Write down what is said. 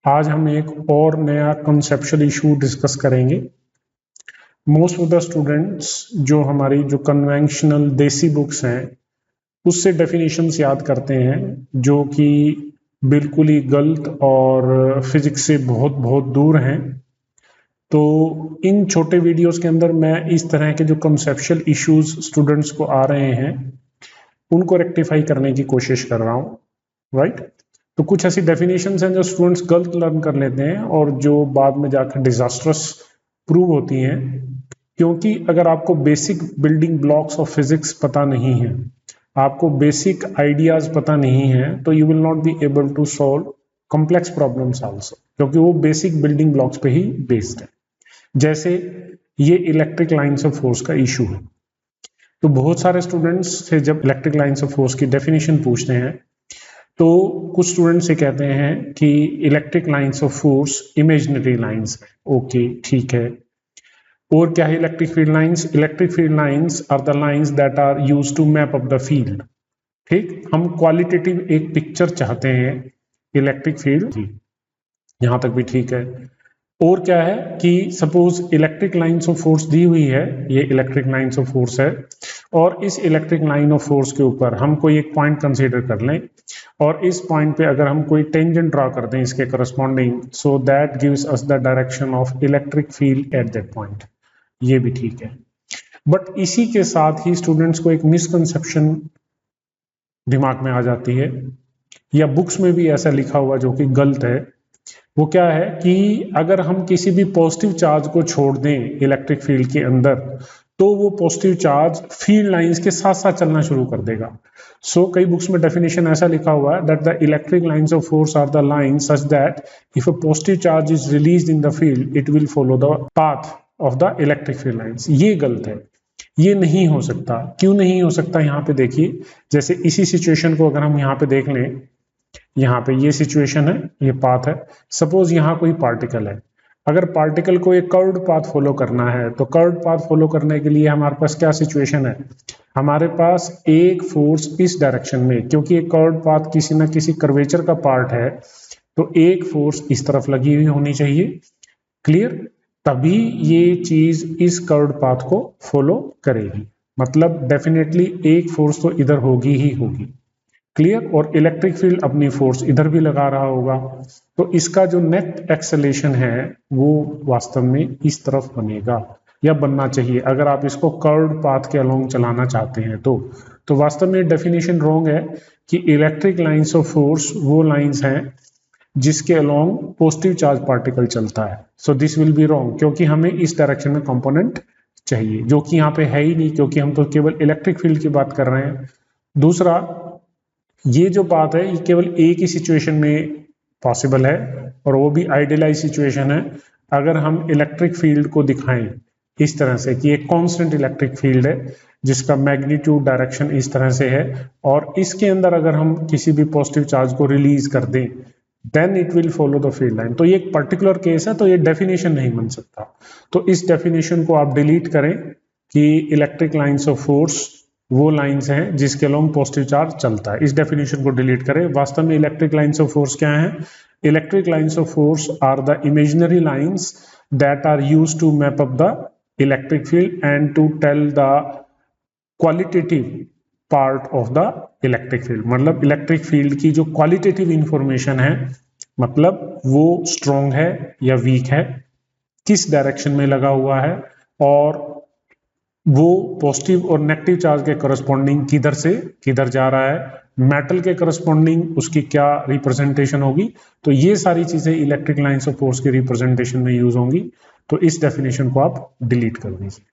आज हम एक और नया कंसेप्चुअल इशू डिस्कस करेंगे। मोस्ट ऑफ द स्टूडेंट्स जो हमारी जो कन्वेंशनल देसी बुक्स हैं उससे डेफिनेशंस याद करते हैं जो कि बिल्कुल ही गलत और फिजिक्स से बहुत बहुत दूर हैं। तो इन छोटे वीडियोस के अंदर मैं इस तरह के जो कंसेप्चुअल इश्यूज स्टूडेंट्स को आ रहे हैं उनको रेक्टिफाई करने की कोशिश कर रहा हूँ, राइट। तो कुछ ऐसी डेफिनेशंस हैं जो स्टूडेंट्स गलत लर्न कर लेते हैं और जो बाद में जाकर डिजास्ट्रस प्रूव होती हैं, क्योंकि अगर आपको basic building blocks of physics पता नहीं है, आपको बेसिक आइडियाज पता नहीं है, तो you will not be able to solve complex problems also, क्योंकि वो बेसिक बिल्डिंग ब्लॉक्स पे ही बेस्ड है। जैसे ये इलेक्ट्रिक लाइन्स ऑफ फोर्स का इशू है, तो बहुत सारे स्टूडेंट्स से जब इलेक्ट्रिक लाइन्स ऑफ फोर्स की डेफिनेशन पूछते हैं तो कुछ स्टूडेंट्स से कहते हैं कि electric lines of force imaginary lines है। ओके, ठीक है। और क्या है electric field lines? Electric field lines are the lines that are used to map up the field. ठीक, हम क्वालिटेटिव एक पिक्चर चाहते हैं इलेक्ट्रिक फील्ड की, यहां तक भी ठीक है। और क्या है कि suppose electric lines of force दी हुई है, ये इलेक्ट्रिक लाइन्स ऑफ फोर्स है, और इस इलेक्ट्रिक लाइन ऑफ फोर्स के ऊपर हम कोई एक पॉइंट कंसीडर कर लें और इस पॉइंट पे अगर हम कोई टेंजेंट ड्रा कर दें इसके corresponding, so that gives us the direction of electric field at that point. ये भी ठीक है, बट इसी के साथ ही स्टूडेंट्स को एक मिसकंसेप्शन दिमाग में आ जाती है, या बुक्स में भी ऐसा लिखा हुआ जो कि गलत है। वो क्या है कि अगर हम किसी भी पॉजिटिव चार्ज को छोड़ दें इलेक्ट्रिक फील्ड के अंदर तो वो पॉजिटिव चार्ज फील्ड लाइंस के साथ साथ चलना शुरू कर देगा। सो कई बुक्स में डेफिनेशन ऐसा लिखा हुआ है that the electric lines of force are the lines such that if a positive charge is released in the field it will follow the path of the electric field lines. ये गलत है, ये नहीं हो सकता। क्यों नहीं हो सकता? यहाँ पे देखिए, जैसे इसी सिचुएशन को अगर हम यहाँ पे देख लें, यहाँ पे ये सिचुएशन है, ये पाथ है। सपोज यहाँ कोई पार्टिकल है, अगर पार्टिकल को एक कर्व्ड पाथ फॉलो करना है तो कर्व्ड पाथ फॉलो करने के लिए हमारे पास क्या सिचुएशन है? हमारे पास एक फोर्स इस डायरेक्शन में, क्योंकि एक कर्व्ड पाथ किसी ना किसी कर्वेचर का पार्ट है, तो एक फोर्स इस तरफ लगी हुई होनी चाहिए। क्लियर? तभी ये चीज इस कर्व्ड पाथ को फॉलो करेगी, मतलब डेफिनेटली एक फोर्स तो इधर होगी ही होगी। क्लियर? और इलेक्ट्रिक फील्ड अपनी फोर्स इधर भी लगा रहा होगा, तो इसका जो नेट एक्सेलेरेशन है वो वास्तव में इस तरफ बनेगा या बनना चाहिए, अगर आप इसको कर्व्ड पाथ के अलोंग चलाना चाहते हैं तो वास्तव में डेफिनेशन रॉन्ग है कि इलेक्ट्रिक लाइंस ऑफ फोर्स वो लाइंस हैं जिसके अलोंग पॉजिटिव चार्ज पार्टिकल चलता है। So this will be wrong, क्योंकि हमें इस डायरेक्शन में कंपोनेंट चाहिए जो कि यहाँ पे है ही नहीं, क्योंकि हम तो केवल इलेक्ट्रिक फील्ड की बात कर रहे हैं। दूसरा, ये जो बात है ये केवल एक ही सिचुएशन में पॉसिबल है, और वो भी आइडियलाइज सिचुएशन है। अगर हम इलेक्ट्रिक फील्ड को दिखाएं इस तरह से कि एक कांस्टेंट इलेक्ट्रिक फील्ड है जिसका मैग्नीट्यूड डायरेक्शन इस तरह से है, और इसके अंदर अगर हम किसी भी पॉजिटिव चार्ज को रिलीज कर दें then it will follow the field line. तो ये एक पर्टिकुलर केस है, तो ये डेफिनेशन नहीं बन सकता। तो इस डेफिनेशन को आप डिलीट करें कि इलेक्ट्रिक लाइन्स ऑफ फोर्स वो लाइंस हैं जिसके अलोंग पॉजिटिव चार्ज चलता है। इस डेफिनेशन को डिलीट करें। वास्तव में इलेक्ट्रिक लाइंस ऑफ फोर्स क्या है? Electric lines of force are the imaginary lines that are used to map up the electric field and to tell the qualitative part of the electric field. मतलब electric field की जो qualitative information है, मतलब वो strong है या week है, किस डायरेक्शन में लगा हुआ है, और वो पॉजिटिव और नेगेटिव चार्ज के करस्पॉन्डिंग किधर से किधर जा रहा है, मेटल के करस्पॉन्डिंग उसकी क्या रिप्रेजेंटेशन होगी। तो ये सारी चीजें इलेक्ट्रिक लाइंस ऑफ फोर्स के रिप्रेजेंटेशन में यूज होंगी। तो इस डेफिनेशन को आप डिलीट कर दीजिए।